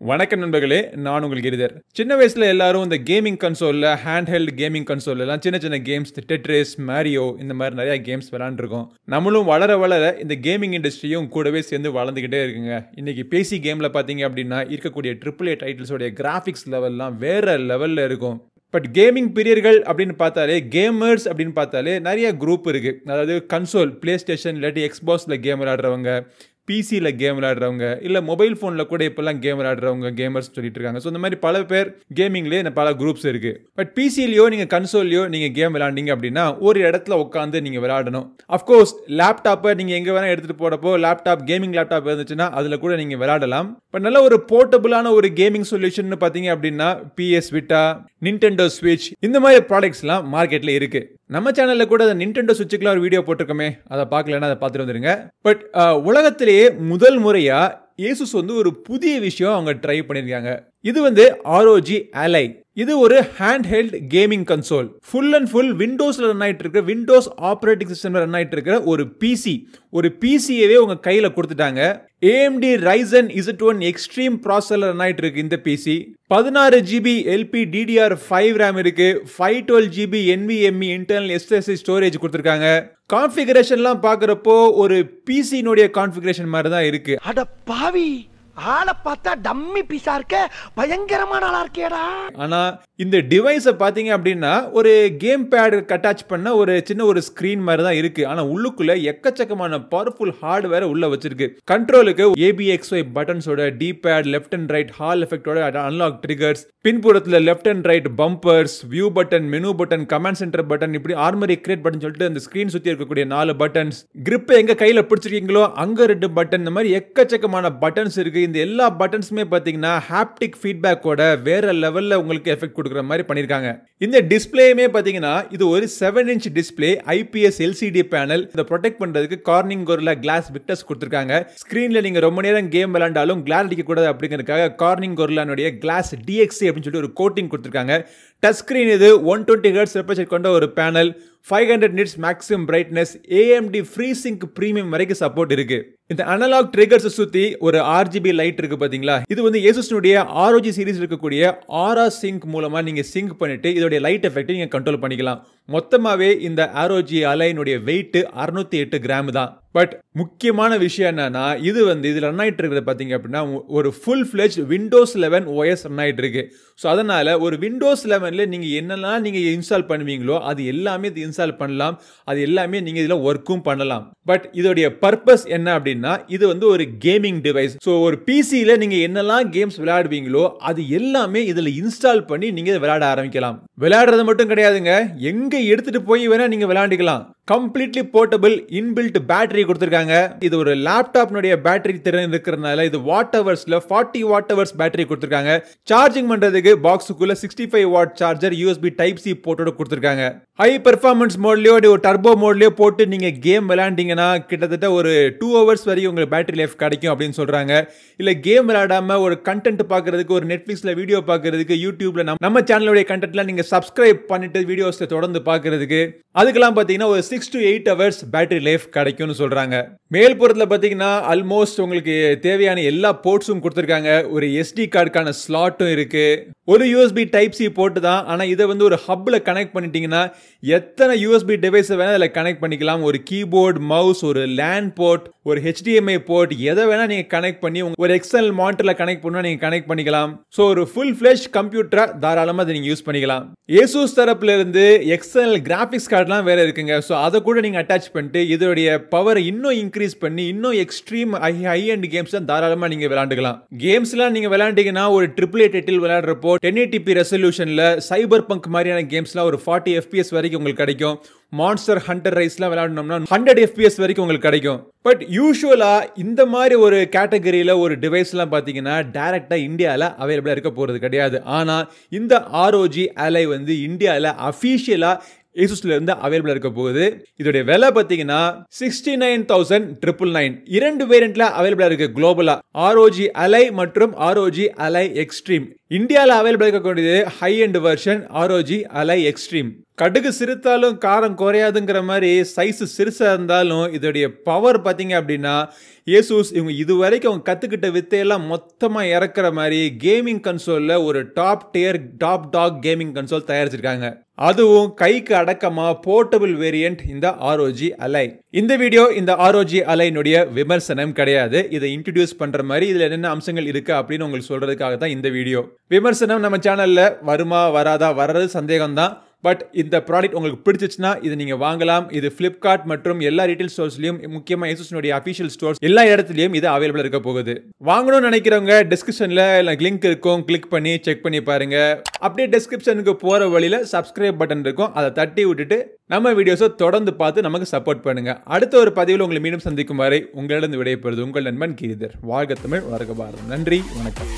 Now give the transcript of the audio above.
வணக்கம் நண்பர்களே, நான் உங்கள் கிரிதர். சின்ன வயசுல எல்லாரும் இந்த கேமிங் கன்சோல்ல ஹேண்ட் கேமிங் கன்சோல் எல்லாம் சின்ன சின்ன கேம்ஸ், டெட்ரிஸ், மாரியோ இந்த மாதிரி நிறைய கேம்ஸ் விளையாண்டுருக்கோம். நம்மளும் வளர வளர இந்த கேமிங் இண்டஸ்ட்ரியும் கூடவே சேர்ந்து வளர்ந்துகிட்டே இருக்குங்க. இன்னைக்கு பேசி கேம்ல பாத்தீங்க அப்படின்னா இருக்கக்கூடிய AAA டைட்டில்ஸோடைய கிராஃபிக்ஸ் லெவல்லாம் வேற லெவல்ல இருக்கும். பட் கேமிங் பிரியர்கள் அப்படின்னு பார்த்தாலே, கேமர்ஸ் அப்படின்னு பார்த்தாலே நிறைய குரூப் இருக்கு. அதாவது கன்சோல், பிளே ஸ்டேஷன் இல்லாட்டி எக்ஸ்பாக்ஸ்ல கேம் விளையாடுறவங்க, பிசியில் கேம் விளையாடுறவங்க, இல்லை மொபைல் ஃபோனில் கூட இப்போல்லாம் கேம் விளையாடுறவங்க கேமர்ஸ் சொல்லிட்டு இருக்காங்க. ஸோ இந்த மாதிரி பல பேர் கேமிங்லேயே பல குரூப்ஸ் இருக்குது. பட் பிசிலையோ நீங்கள் கன்சோல்லையோ நீங்கள் கேம் விளையாண்டிங்க அப்படின்னா ஒரு இடத்துல உட்காந்து நீங்கள் விளையாடணும். அஃப்கோர்ஸ் லேப்டாப்பை நீங்கள் எங்கே வேணால் எடுத்துகிட்டு போகிறப்போ லேப்டாப், கேமிங் லேப்டாப் இருந்துச்சுன்னா அதில் கூட நீங்கள் விளையாடலாம். பட் நல்ல ஒரு போர்ட்டபுளான ஒரு கேமிங் சொல்யூஷன் பார்த்தீங்க அப்படின்னா PS Vita, Nintendo Switch இந்த மாதிரி ப்ராடக்ட்ஸ்லாம் மார்க்கெட்டில் இருக்குது. நம்ம சேனலில் கூட அந்த Nintendo Switchக்குலாம் ஒரு வீடியோ போட்டிருக்கோமே, அதை பார்க்கலன்னா அதை பார்த்துட்டு வந்துருங்க. பட் உலகத்திலேயே முதல் முறையா Asus ஒரு புதிய விஷயம் அவங்க ட்ரை பண்ணியிருக்காங்க. இது ROG Ally. இது ஒரு hand held gaming console. Full and full விண்டோஸ்ல ரன் ஆயிட்டு இருக்க, விண்டோஸ் ஆப்ரேட்டிங் சிஸ்டம்ல ரன் ஆயிட்டு இருக்கிற ஒரு பிசியவே உங்க கையில கொடுத்துட்டாங்க. AMD Ryzen Z1 எக்ஸ்ட்ரீம் ப்ராசஸர்ல ரன் ஆயிட்டு இருக்கு இந்த பிசி. 16 GB LPDDR5 RAM இருக்கு. 512 GB NVMe internal SSD storage கொடுத்திருக்காங்க. கான்ஃபிகரேஷன்லாம் பார்க்கறப்போ ஒரு பிசினுடைய கான்ஃபிகரேஷன் மாதிரி தான் இருக்கு. அட பாவி, ஆளை பார்த்தா டம்மி பீஸா இருக்க, பயங்கரமான ஆளா இருக்கேடா. ஆனா இந்த டிவைஸை பாத்தீங்க அப்படின்னா ஒரு கேம் பேட் அட்டாச் பண்ண ஒரு சின்ன ஒரு ஸ்கிரீன் மாதிரி தான் இருக்கு. ஆனா உள்ளுக்குள்ள எக்கச்சக்கமான பவர்ஃபுல் ஹார்ட்வேர் உள்ள வச்சிருக்கு. கண்ட்ரோலுக்கு ABXY பட்டன்ஸோட D pad, left and right Hall எஃபெக்டோட அன்லாக் ட்ரிகர்ஸ், பின்புறத்துல left and right bumpers, view button, menu button, command centre button, இப்படி ஆர்மரி கிரியேட் பட்டன் சொல்லிட்டு அந்த ஸ்கிரீன் சுத்தி இருக்கக்கூடிய 4 பட்டன்ஸ், கிரிப் எங்க கையில பிடிச்சிருக்கீங்களோ அங்க 2 பட்டன், இந்த மாதிரி எக்கச்சக்கமான பட்டன்ஸ் இருக்கு. இந்த எல்லா பட்டன்ஸுமே பாத்தீங்கன்னா ஹாப்டிக் ஃபீட்பேக்கோட வேற லெவல்ல உங்களுக்கு எஃபெக்ட் கொடுக்குற மாதிரி பண்ணிருக்காங்க. இந்த டிஸ்பிளேயுமே பாத்தீங்கன்னா இது ஒரு 7-inch display, IPS LCD panel. இதை ப்ரொடெக்ட் பண்றதுக்கு கார்னிங் கோரில்லா கிளாஸ் விக்டர்ஸ் கொடுத்திருக்காங்க. ஸ்கிரீன்ல நீங்க ரொம்ப நேரம் கேம் விளையாண்டாலும் கிளாஸ் அடிக்க கூடாது அப்படிங்கிறதுக்காக கார்னிங் கோரில்லானுடைய கிளாஸ் DXC அப்படின்னு சொல்லிட்டு ஒரு கோட்டிங் கொடுத்திருக்காங்க. டச் ஸ்கிரீன் இது 120 Hz ரெஃப்ரெஷ் ரேட் கொண்ட ஒரு panel, 500 nits maximum brightness, AMD FreeSync premium வரைக்கும் சப்போர்ட் இருக்கு. இந்த அனலாக் ட்ரிகர்ஸ் சுத்தி ஒரு RGB லைட் இருக்கு பாத்தீங்களா, இது Asusனுடைய ROG சீரிஸ் இருக்கக்கூடிய Aura Sync மூலமா நீங்க சிங்க் பண்ணிட்டு இதோட லைட் எஃபெக்ட் நீங்க கண்ட்ரோல் பண்ணிக்கலாம். மொத்தமாவே இந்த ROG Allyனுடைய வெயிட் 608 கிராம் தான். பட் முக்கியமான விஷயம் என்னன்னா இது ரன் ஆயிட்டு இருக்கிறது பாத்தீங்க அப்படின்னா ஒரு full fledge Windows 11 OS run ஆயிட்டு இருக்கு. ஸோ அதனால ஒரு Windows 11ல நீங்க என்னெல்லாம் நீங்க இன்ஸ்டால் பண்ணுவீங்களோ அது எல்லாமே இது இன்ஸ்டால் பண்ணலாம். அது எல்லாமே நீங்க இதுல ஒர்க்கும் பண்ணலாம். பட் இதோடைய பர்பஸ் என்ன அப்படின்னா இது ஒரு கேமிங் டிவைஸ். ஸோ ஒரு பிசியில நீங்க என்னெல்லாம் கேம்ஸ் விளையாடுவீங்களோ அது எல்லாமே இதுல இன்ஸ்டால் பண்ணி நீங்க விளையாட ஆரம்பிக்கலாம். விளையாடுறது மட்டும் கிடையாதுங்க, எங்க எடுத்துட்டு போய் வேணா நீங்க விளையாண்டிக்கலாம். கம்ப்ளீட்லி போர்ட்டபிள் இன்பில்ட் பேட்டரி கொடுத்திருக்காங்க. இது ஒரு லேப்டாப்னுடைய பேட்டரி திறன் இருக்கிறதுனால இது வாட் ஹவர்ஸ்ல 40 வாட் ஹவர்ஸ் பேட்டரி கொடுத்திருக்காங்க. சார்ஜிங் பண்றதுக்கு பாக்ஸுக்குள்ள 65 வாட் சார்ஜர் USB Type-C போர்ட்டோட கொடுத்திருக்காங்க. ஹை பெர்ஃபார்மன்ஸ் மோட்லயோ ஒரு டர்போ மோட்லயோ போட்டு நீங்க கேம் விளையாண்டீங்கன்னா கிட்டத்தட்ட ஒரு 2 ஹவர்ஸ் வரைக்கும் உங்களுக்கு பேட்டரி லைஃப் கிடைக்கும் அப்படின்னு சொல்றாங்க. இல்ல கேம் விளையாடாம ஒரு கண்டென்ட் பார்க்கிறதுக்கு, ஒரு நெட்ஃபிளிக்ஸ்ல வீடியோ பார்க்கிறதுக்கு, யூடியூப்ல நம்ம சேனலுடைய கண்டென்ட்ல நீங்க சப்ஸ்கிரைப் பண்ணிட்டு வீடியோஸ் தொடர்ந்து பார்க்கிறதுக்கு, அதுக்கெல்லாம் பாத்தீங்கன்னா ஒரு 6 to 8 hours பேட்டரி லைஃப் கிடைக்கும்னு சொல்றாங்க. மேல்புறத்துல பாத்தீங்கன்னா ஆல்மோஸ்ட் உங்களுக்கு தேவையான எல்லா போர்ட்ஸும் கொடுத்திருக்காங்க. ஒரு SD கார்டுக்கான ஸ்லாட்டும் இருக்கு. ஒரு USB Type-C போர்ட் தான். ஆனா இதை ஒரு ஹப்ல கனெக்ட் பண்ணிட்டீங்கன்னா எத்தனை USB டிவைஸ் வேணா இதுல கனெக்ட் பண்ணிக்கலாம். ஒரு கீபோர்ட், மவுஸ், ஒரு LAN போர்ட், ஒரு HDMI போர்ட், எதை வேணா நீங்க கனெக்ட் பண்ணி ஒரு எக்ஸ்டர்னல் மானிட்டர்ல கனெக்ட் பண்ணா நீங்க கனெக்ட் பண்ணிக்கலாம். சோ ஒரு ஃபுல் ஃபிளெஜ் கம்ப்யூட்டரா தாராளமா அதை நீங்க யூஸ் பண்ணிக்கலாம். Asus தரப்புல இருந்து எக்ஸ்டர்னல் கிராபிக்ஸ் கார்டுலாம் வேற இருக்குங்க. சோ அதை கூட நீங்க அட்டாச் பண்ணிட்டு இதோடைய பவரை இன்னும் இன்க்ரீஸ் பண்ணி இன்னும் எக்ஸ்ட்ரீம் ஹை எண்ட் கேம்ஸ் தாராளமா நீங்க விளையாண்டுக்கலாம். கேம்ஸ்லாம் நீங்க விளையாண்டீங்கன்னா ஒரு AAA டைட்டில் விளையாடுறப்போ 1080p ரெசல்யூஷன்ல சைபர் பங்க் மாதிரியான கேம்ஸ்லாம் ஒரு 40 FPS வரைக்கும் உங்களுக்கு கிடைக்கும். மான்ஸ்டர் ஹண்டர் ரைஸ்லாம் விளையாடணும்னா 100 FPS வரைக்கும் உங்களுக்கு கிடைக்கும். பட் யூசுவலா இந்த மாதிரி ஒரு கேட்டகரியில ஒரு டிவைஸ்லாம் பாத்தீங்கன்னா டைரக்டா இந்தியால அவைலபிளா இருக்க போறது கிடையாது. ஆனா இந்த ROG Ally இந்தியால அபிஷியலா Asusல இருந்து அவைலபிளா இருக்க போகுது. இதோட விலை பாத்தீங்கன்னா 69,999. 2 வேரியன்ட்ல அவைலபிளா இருக்கு குளோபலா, ROG Ally மற்றும் ROG Ally Extreme. இந்தியாவில் அவைலபிள் இருக்கக்கூடியது high end version ROG Ally Extreme. கடுகு சிறுத்தாலும் காரம் குறையாதுங்கிற மாதிரி சைஸ் சிறுசா இருந்தாலும் இதோடைய பவர் பார்த்தீங்க அப்படின்னா Asus இவங்க இதுவரைக்கும் அவங்க கத்துக்கிட்ட வித்தையெல்லாம் மொத்தமா இறக்குற மாதிரி கேமிங் கன்சோல்ல ஒரு top tier top dog gaming console தயாரிச்சிருக்காங்க. அதுவும் கைக்கு அடக்கமா போர்ட்டபிள் வேரியன்ட் இந்த ROG Ally. இந்த வீடியோ இந்த ROG Ally னுடைய விமர்சனம் கிடையாது. இதை இன்ட்ரோடியூஸ் பண்ற மாதிரி இதுல என்னென்ன அம்சங்கள் இருக்கு அப்படின்னு உங்களுக்கு சொல்றதுக்காக தான் இந்த வீடியோ. விமர்சனம் நம்ம சேனல்ல வருமா வராதா வர்றது சந்தேகம் தான். பட் இந்த ப்ராடக்ட் உங்களுக்கு பிடிச்சிச்சுன்னா இதை நீங்கள் வாங்கலாம். இது ஃப்ளிப்கார்ட் மற்றும் எல்லா ரீட்டைல் ஸ்டோர்ஸ்லையும் முக்கியமாக Asusனுடைய அஃபிஷியல் ஸ்டோர்ஸ் எல்லா இடத்துலையும் இது அவைலபிள் இருக்க போகுது. வாங்கணும்னு நினைக்கிறவங்க டிஸ்கிரிப்ஷனில் லிங்க் இருக்கும், கிளிக் பண்ணி செக் பண்ணி பாருங்க. அப்படியே டிஸ்கிரிப்ஷனுக்கு போகிற வழியில் சப்ஸ்கிரைப் பட்டன் இருக்கும், அதை தட்டி விட்டுட்டு நம்ம வீடியோஸை தொடர்ந்து பார்த்து நமக்கு சப்போர்ட் பண்ணுங்க. அடுத்த ஒரு பதிவில் உங்களை மீண்டும் சந்திக்கும் வரை உங்களிடம் விடைபெறுவது உங்கள் நண்பன் கிரிதர். வாழ்க தமிழ், வளர்க பாரதம். நன்றி, வணக்கம்.